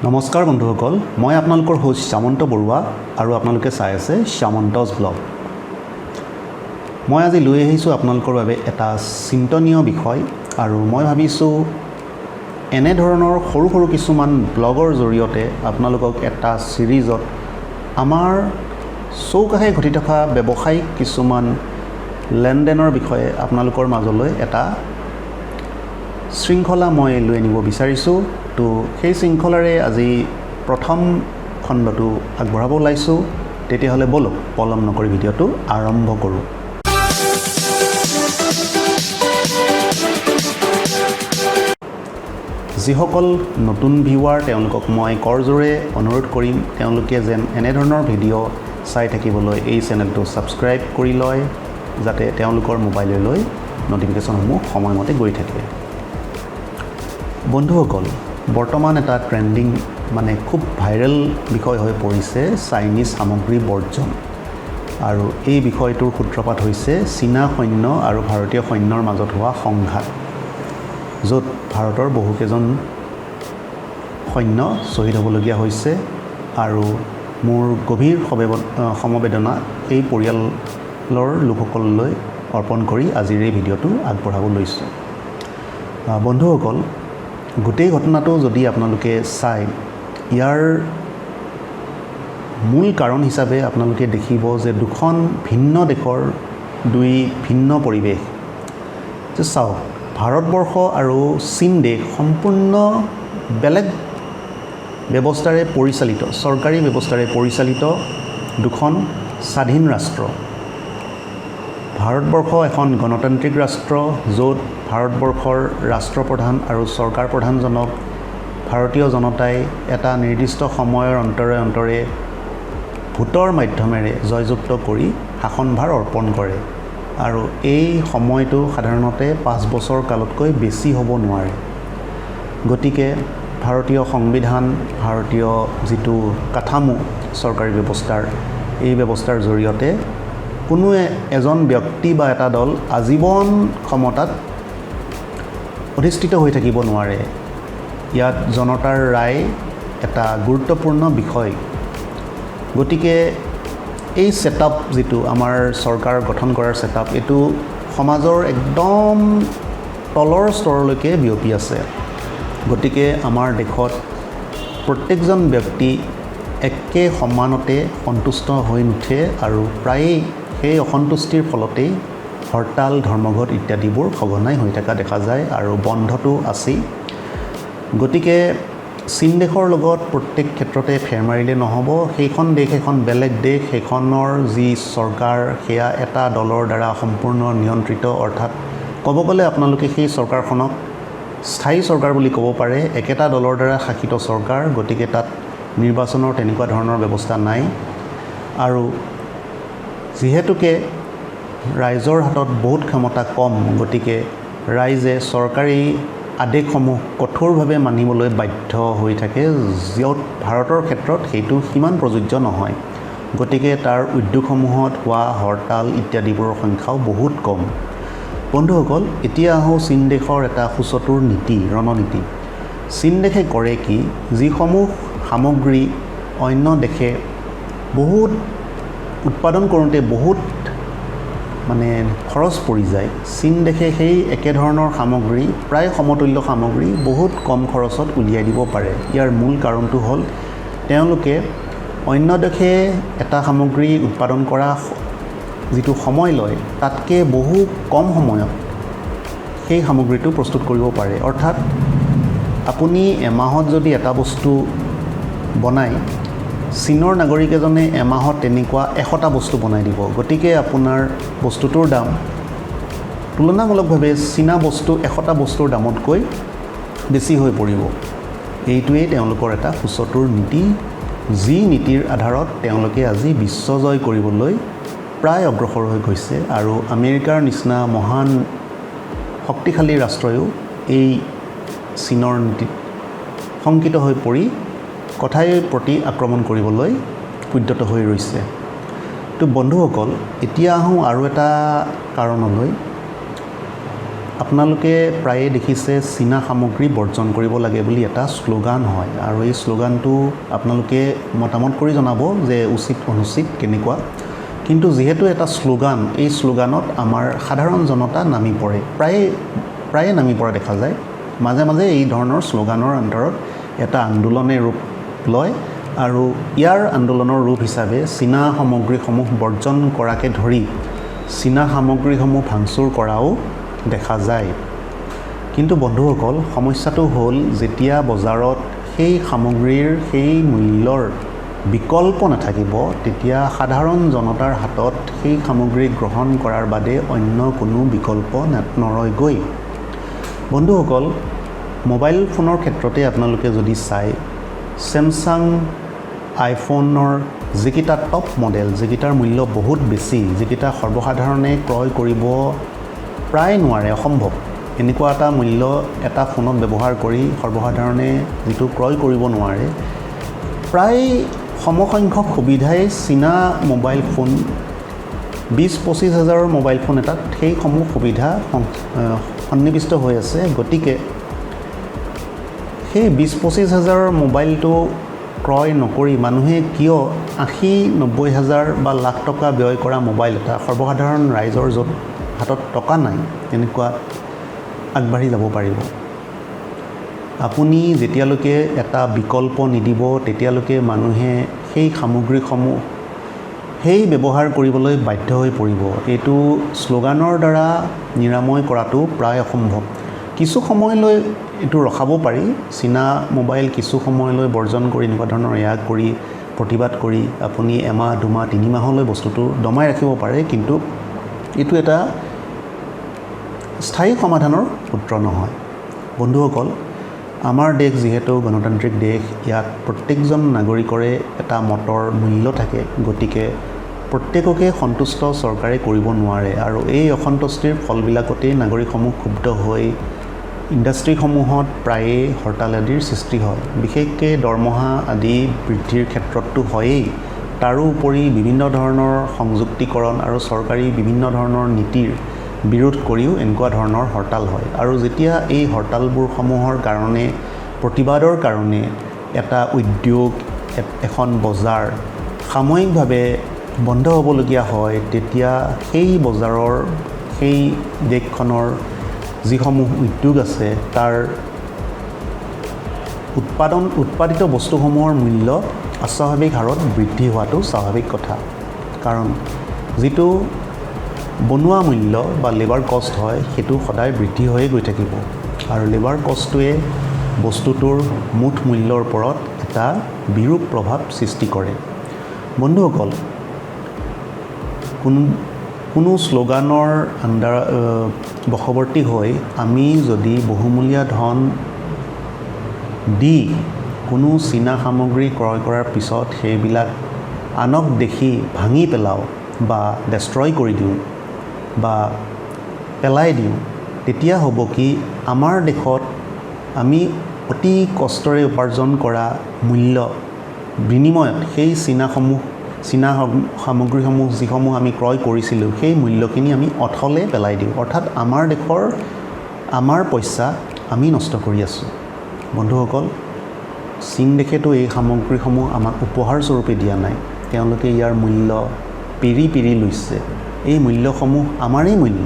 নমস্কাৰ বন্ধুসকল, মই আপোনালোকৰ হোষ্ট শ্যামন্ত বৰুৱা আৰু আপোনালোকে চাই আছে শ্যামন্তাস ব্লগ। মই আজি লৈ আহিছোঁ আপোনালোকৰ বাবে এটা চিন্তনীয় বিষয় আৰু মই ভাবিছোঁ এনে ধৰণৰ সৰু সৰু কিছুমান ব্লগৰ জৰিয়তে আপোনালোকক এটা সিৰিজত আমাৰ চৌকাষে ঘটি থকা ব্যৱসায়িক কিছুমান লেনদেনৰ বিষয়ে আপোনালোকৰ মাজলৈ এটা শৃংখলা মই লৈ আনিব বিচাৰিছোঁ। তো সেই শৃংখলাৰে আজি প্ৰথম খণ্ডটো আগবঢ়াব ওলাইছোঁ। তেতিয়াহ'লে বলক পলম নকৰি ভিডিঅ'টো আৰম্ভ কৰোঁ। যিসকল নতুন ভিউৱাৰ তেওঁলোকক মই কৰজোৰে অনুৰোধ কৰিম তেওঁলোকে যেন এনেধৰণৰ ভিডিঅ' চাই থাকিবলৈ এই চেনেলটো ছাবস্ক্ৰাইব কৰি লয়, যাতে তেওঁলোকৰ মোবাইললৈ ন'টিফিকেশ্যনসমূহ সময়মতে গৈ থাকে। বন্ধুসকল, বৰ্তমান এটা ট্ৰেণ্ডিং খুব ভাইৰেল বিষয় হৈ পৰিছে চাইনিজ সামগ্ৰী বৰ্জন, আৰু এই বিষয়টোৰ সূত্ৰপাত হৈছে চীনা সৈন্য আৰু ভাৰতীয় সৈন্যৰ মাজত হোৱা সংঘাত, য'ত ভাৰতৰ বহুকেইজন সৈন্য শ্বহীদ হ'বলগীয়া হৈছে। আৰু মোৰ গভীৰ সমবেদনা এই পৰিয়ালৰ লোকসকললৈ অৰ্পণ কৰি আজিৰ এই ভিডিঅ'টো আগবঢ়াব লৈছোঁ। বন্ধুসকল, গোটেই ঘটনাটো যদি আপোনালোকে চায়, ইয়াৰ মূল কাৰণ হিচাপে আপোনালোকে দেখিব যে দুখন ভিন্ন দেশৰ দুই ভিন্ন পৰিৱেশ। যে চাওক, ভাৰতবৰ্ষ আৰু চীন দেশ সম্পূৰ্ণ বেলেগ ব্যৱস্থাৰে পৰিচালিত, চৰকাৰী ব্যৱস্থাৰে পৰিচালিত দুখন স্বাধীন ৰাষ্ট্ৰ। ভাৰতবৰ্ষ এখন গণতান্ত্ৰিক ৰাষ্ট্ৰ, য'ত ভাৰতবৰ্ষৰ ৰাষ্ট্ৰপ্ৰধান আৰু চৰকাৰ প্ৰধানজনক ভাৰতীয় জনতাই এটা নিৰ্দিষ্ট সময়ৰ অন্তৰে অন্তৰে ভোটৰ মাধ্যমেৰে জয়যুক্ত কৰি শাসনভাৰ অৰ্পণ কৰে, আৰু এই সময়টো সাধাৰণতে 5 বছৰ কালতকৈ বেছি হ'ব নোৱাৰে। গতিকে ভাৰতীয় সংবিধান, ভাৰতীয় যিটো কাঠামো চৰকাৰী ব্যৱস্থাৰ, এই ব্যৱস্থাৰ জৰিয়তে কোনো এজন ব্যক্তি বা এটা দল আজীৱন ক্ষমতাত অধিষ্ঠিত হৈ থাকিব নোৱাৰে। ইয়াত জনতাৰ ৰায় এটা গুৰুত্বপূৰ্ণ বিষয়। গতিকে এই ছেটআপ যিটো আমাৰ চৰকাৰ গঠন কৰাৰ ছেটআপ, এইটো সমাজৰ একদম তলৰ স্তৰলৈকে বিয়পি আছে। গতিকে আমাৰ দেশত প্ৰত্যেকজন ব্যক্তি একে সমানতে সন্তুষ্ট হৈ নুঠে, আৰু প্ৰায়েই সেই অসন্তুষ্টিৰ ফলতেই হৰতাল, ধৰ্মঘট ইত্যাদিবোৰ সঘনাই হৈ থকা দেখা যায়, আৰু বন্ধটো আছেই। গতিকে চীন দেশৰ লগত প্ৰত্যেক ক্ষেত্ৰতে ফেৰ মাৰিলে নহ'ব। সেইখন দেশ এখন বেলেগ দেশ, সেইখনৰ যি চৰকাৰ সেয়া এটা দলৰ দ্বাৰা সম্পূৰ্ণ নিয়ন্ত্ৰিত, অৰ্থাৎ ক'ব গ'লে আপোনালোকে সেই চৰকাৰখনক স্থায়ী চৰকাৰ বুলি ক'ব পাৰে, একেটা দলৰ দ্বাৰা শাসিত চৰকাৰ। গতিকে তাত নিৰ্বাচনৰ তেনেকুৱা ধৰণৰ ব্যৱস্থা নাই, আৰু যিহেতুকে ৰাইজৰ হাতত বহুত ক্ষমতা কম, গতিকে ৰাইজে চৰকাৰী আদেশসমূহ কঠোৰভাৱে মানিবলৈ বাধ্য হৈ থাকে, য'ত ভাৰতৰ ক্ষেত্ৰত সেইটো সিমান প্ৰযোজ্য নহয়। গতিকে তাৰ উদ্যোগসমূহত হোৱা হৰতাল ইত্যাদিবোৰৰ সংখ্যাও বহুত কম। বন্ধুসকল, এতিয়া আহোঁ চীন দেশৰ এটা সুচতুৰ নীতি, ৰণনীতি। চীন দেশে কৰে কি, যিসমূহ সামগ্ৰী অন্য দেশে বহুত উৎপাদন কৰোঁতে বহুত খৰচ পৰি যায়, চীন দেশে সেই একেধৰণৰ সামগ্ৰী, প্ৰায় সমতুল্য সামগ্ৰী বহুত কম খৰচত উলিয়াই দিব পাৰে। ইয়াৰ মূল কাৰণটো হ'ল তেওঁলোকে অন্য দেশে এটা সামগ্ৰী উৎপাদন কৰা যিটো সময় লয়, তাতকৈ বহু কম সময়ত সেই সামগ্ৰীটো প্ৰস্তুত কৰিব পাৰে। অৰ্থাৎ আপুনি এমাহত যদি এটা বস্তু বনায়, চীনৰ নাগৰিক এজনে এমাহত তেনেকুৱা 100টা বস্তু বনাই দিব। গতিকে আপোনাৰ বস্তুটোৰ দাম তুলনামূলকভাৱে চীনা বস্তু 100টা বস্তুৰ দামতকৈ বেছি হৈ পৰিব। এইটোৱেই তেওঁলোকৰ এটা সুচতুৰ নীতি, যি নীতিৰ আধাৰত তেওঁলোকে আজি বিশ্বজয় কৰিবলৈ প্ৰায় অগ্ৰসৰ হৈ গৈছে, আৰু আমেৰিকাৰ নিচিনা মহান শক্তিশালী ৰাষ্ট্ৰয়ো এই চীনৰ নীতিত শংকিত হৈ পৰি কথাই প্ৰতি আক্ৰমণ কৰিবলৈ উদ্যত হৈ ৰৈছে। তো বন্ধুসকল, এতিয়া আহোঁ আৰু এটা কাৰণলৈ। আপোনালোকে প্ৰায়ে দেখিছে চীনা সামগ্ৰী বৰ্জন কৰিব লাগে বুলি এটা শ্লোগান হয় আৰু এই শ্লোগানটো আপোনালোকে মতামত কৰি জনাব যে উচিত অনুচিত কেনেকুৱা কিন্তু যেহেতু এটা শ্লোগান এই শ্লোগানত আমাৰ সাধাৰণ জনতা নামি পৰে প্ৰায়ে নামি পৰা দেখা যায় মাজে মাজে এই ধৰণৰ শ্লোগানৰ অন্তৰত এটা আন্দোলনে ৰূপ লয় আৰু ইয়াৰ আন্দোলনৰ ৰূপ হিচাপে চীনা সামগ্ৰীসমূহ বৰ্জন কৰাকে ধৰি চীনা সামগ্ৰীসমূহ ভাঙচুৰ কৰাও দেখা যায় কিন্তু বন্ধুসকল সমস্যাটো হ'ল যেতিয়া বজাৰত সেই সামগ্ৰীৰ সেই মূল্যৰ বিকল্প নাথাকিব তেতিয়া সাধাৰণ জনতাৰ হাতত সেই সামগ্ৰী গ্ৰহণ কৰাৰ বাদে অন্য কোনো বিকল্প নৰয়গৈ বন্ধুসকল মোবাইল ফোনৰ ক্ষেত্ৰতে আপোনালোকে যদি চায় স্যামসাং আইফোনৰ যিকেইটা টপ মডেল যিকেইটাৰ মূল্য বহুত বেছি যিকেইটা সৰ্বসাধাৰণে ক্ৰয় কৰিব প্ৰায় নোৱাৰে অসম্ভৱ এনেকুৱা এটা মূল্য এটা ফোনত ব্যৱহাৰ কৰি সৰ্বসাধাৰণে যিটো ক্ৰয় কৰিব নোৱাৰে প্ৰায় সমসংখ্যক সুবিধাই চীনা মোবাইল ফোন 20-25 হাজাৰৰ মোবাইল ফোন এটাত সেইসমূহ সুবিধা সন্নিৱিষ্ট হৈ আছে গতিকে সেই 20-25 হাজাৰৰ মোবাইলটো ক্ৰয় নকৰি মানুহে কিয় 80-90 হাজাৰ বা লাখ টকা ব্যয় কৰা মোবাইল এটা সৰ্বসাধাৰণ ৰাইজৰ য'ত হাতত টকা নাই তেনেকুৱা আগবাঢ়ি যাব পাৰিব আপুনি যেতিয়ালৈকে এটা বিকল্প নিদিব তেতিয়ালৈকে মানুহে সেই সামগ্ৰীসমূহ সেই ব্যৱহাৰ কৰিবলৈ বাধ্য হৈ পৰিব এইটো শ্লোগানৰ দ্বাৰা নিৰাময় কৰাটো প্ৰায় অসম্ভৱ কিছু সময়লৈ এইটো ৰখাব পাৰি চীনা মোবাইল কিছু সময়লৈ বৰ্জন কৰি এনেকুৱা ধৰণৰ এয়া কৰি প্ৰতিবাদ কৰি আপুনি এমাহ দুমাহ তিনিমাহলৈ বস্তুটো দমাই ৰাখিব পাৰে কিন্তু এইটো এটা স্থায়ী সমাধানৰ সূত্ৰ নহয় বন্ধুসকল আমাৰ দেশ যিহেতু গণতান্ত্ৰিক দেশ ইয়াত প্ৰত্যেকজন নাগৰিকৰে এটা মতৰ মূল্য থাকে গতিকে প্ৰত্যেককে সন্তুষ্ট চৰকাৰে কৰিব নোৱাৰে আৰু এই অসন্তুষ্টিৰ ফলবিলাকতেই নাগৰিকসমূহ ক্ষুব্ধ হৈ ইণ্ডাষ্ট্ৰীসমূহত প্ৰায়ে হৰতাল আদিৰ সৃষ্টি হয় বিশেষকৈ দৰমহা আদি বৃদ্ধিৰ ক্ষেত্ৰততো হয়েই তাৰোপৰি বিভিন্ন ধৰণৰ সংযুক্তিকৰণ আৰু চৰকাৰী বিভিন্ন ধৰণৰ নীতিৰ বিৰোধ কৰিও এনেকুৱা ধৰণৰ হৰতাল হয় আৰু যেতিয়া এই হৰতালবোৰসমূহৰ কাৰণে প্ৰতিবাদৰ কাৰণে এটা উদ্যোগ এখন বজাৰ সাময়িকভাৱে বন্ধ হ'বলগীয়া হয় তেতিয়া সেই বজাৰৰ সেই দেশখনৰ যিসমূহ উদ্যোগ আছে তাৰ উৎপাদিত বস্তুসমূহৰ মূল্য অস্বাভাৱিক হাৰত বৃদ্ধি হোৱাটো স্বাভাৱিক কথা কাৰণ যিটো বনোৱা মূল্য বা লেবাৰ কষ্ট হয় সেইটো সদায় বৃদ্ধি হৈয়ে গৈ থাকিব আৰু লেবাৰ কষ্টটোৱে বস্তুটোৰ মুঠ মূল্যৰ ওপৰত এটা বিৰূপ প্ৰভাৱ সৃষ্টি কৰে বন্ধুসকল কোনো শ্লোগানৰ বশৱৰ্তী হৈ আমি যদি বহুমূলীয়া ধন দি কোনো চীনা সামগ্ৰী ক্ৰয় কৰাৰ পিছত সেইবিলাক আনক দেখি ভাঙি পেলাওঁ বা ডেষ্ট্ৰয় কৰি দিওঁ বা পেলাই দিওঁ তেতিয়া হ'ব কি আমাৰ দেশত আমি অতি কষ্টৰে উপাৰ্জন কৰা মূল্য বিনিময়ত সেই চীনা সামগ্ৰীসমূহ যিসমূহ আমি ক্ৰয় কৰিছিলোঁ সেই মূল্যখিনি আমি অথলে পেলাই দিওঁ অৰ্থাৎ আমাৰ দেশৰ আমাৰ পইচা আমি নষ্ট কৰি আছোঁ বন্ধুসকল চীন দেশেতো এই সামগ্ৰীসমূহ আমাক উপহাৰ স্বৰূপে দিয়া নাই তেওঁলোকে ইয়াৰ মূল্য পিৰি লৈছে এই মূল্যসমূহ আমাৰেই মূল্য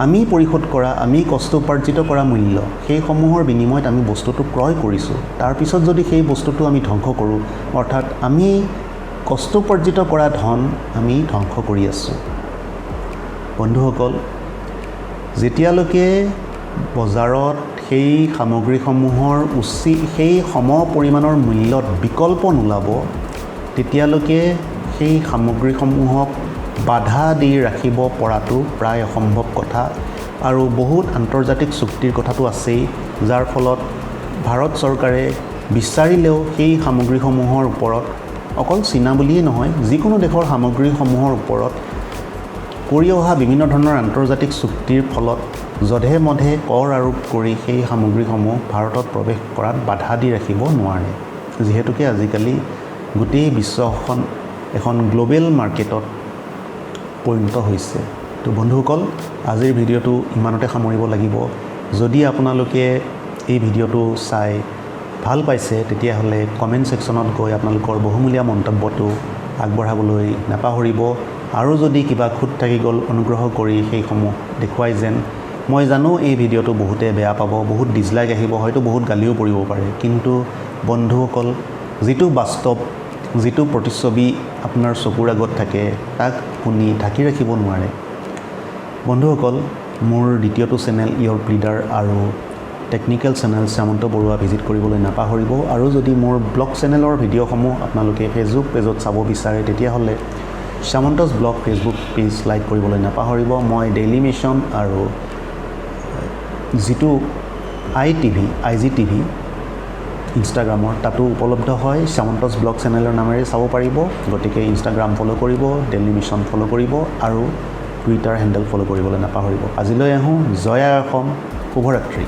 আমি পৰিশোধ কৰা আমি কষ্ট উপাৰ্জিত কৰা মূল্য সেইসমূহৰ বিনিময়ত আমি বস্তুটো ক্ৰয় কৰিছোঁ তাৰপিছত যদি সেই বস্তুটো আমি ধ্বংস কৰোঁ অৰ্থাৎ আমি কষ্ট উপাৰ্জিত কৰা ধন আমি ধ্বংস কৰি আছোঁ বন্ধুসকল যেতিয়ালৈকে বজাৰত সেই সামগ্ৰীসমূহৰ সেই সম পৰিমাণৰ মূল্যত বিকল্প নোলাব তেতিয়ালৈকে সেই সামগ্ৰীসমূহক বাধা দি ৰাখিব পৰাটো প্ৰায় অসম্ভৱ কথা আৰু বহুত আন্তৰ্জাতিক চুক্তিৰ কথাটো আছেই যাৰ ফলত ভাৰত চৰকাৰে বিচাৰিলেও সেই সামগ্ৰীসমূহৰ ওপৰত অকল চীনা বুলিয়েই নহয় যিকোনো দেশৰ সামগ্ৰীসমূহৰ ওপৰত কৰি অহা বিভিন্ন ধৰণৰ আন্তৰ্জাতিক চুক্তিৰ ফলত যধে মধে কৰ আৰোপ কৰি সেই সামগ্ৰীসমূহ ভাৰতত প্ৰৱেশ কৰাত বাধা দি ৰাখিব নোৱাৰে যিহেতুকে আজিকালি গোটেই বিশ্বখন এখন গ্লোবেল মাৰ্কেটত পৰিণত হৈছে তো বন্ধুসকল আজিৰ ভিডিঅ'টো ইমানতে সামৰিব লাগিব যদি আপোনালোকে এই ভিডিঅ'টো চাই ভাল পাইছে তেতিয়াহ'লে কমেণ্ট ছেকশ্যনত গৈ আপোনালোকৰ বহুমূলীয়া মন্তব্যটো আগবঢ়াবলৈ নাপাহৰিব আৰু যদি কিবা খুঁত থাকি গ'ল অনুগ্ৰহ কৰি সেইসমূহ দেখুৱাই যেন মই জানো এই ভিডিঅ'টো বহুতে বেয়া পাব বহুত ডিছলাইক আহিব হয়তো বহুত গালিও পৰিব পাৰে কিন্তু বন্ধুসকল যিটো বাস্তৱ যিটো প্ৰতিচ্ছবি আপোনাৰ চকুৰ আগত থাকে তাক শুনি ঢাকি ৰাখিব নোৱাৰে বন্ধুসকল মোৰ দ্বিতীয়টো চেনেল ইয়ৰ প্লিডাৰ আৰু technical channel Shyamanta Barua visit কৰিবলৈ নাপাহৰিব আৰু যদি মোৰ ব্লগ চেনেলৰ ভিডিঅ'সমূহ আপোনালোকে ফেচবুক পেজত চাব বিচাৰে তেতিয়াহ'লে শ্যামন্তাছ ব্লগ ফেচবুক পেজ লাইক কৰিবলৈ নাপাহৰিব মই ডেইলি মিছন আৰু যিটো IGTV ইনষ্টাগ্ৰামৰ তাতো উপলব্ধ হয় শ্যামন্তাছ ব্লগ চেনেলৰ নামেৰে চাব পাৰিব গতিকে ইনষ্টাগ্ৰাম ফ'ল' কৰিব ডেইলি মিছন ফ'ল' কৰিব আৰু টুইটাৰ হেণ্ডেল ফ'ল' কৰিবলৈ নাপাহৰিব আজিলৈ আহোঁ জয় আই অসম শুভৰাত্ৰি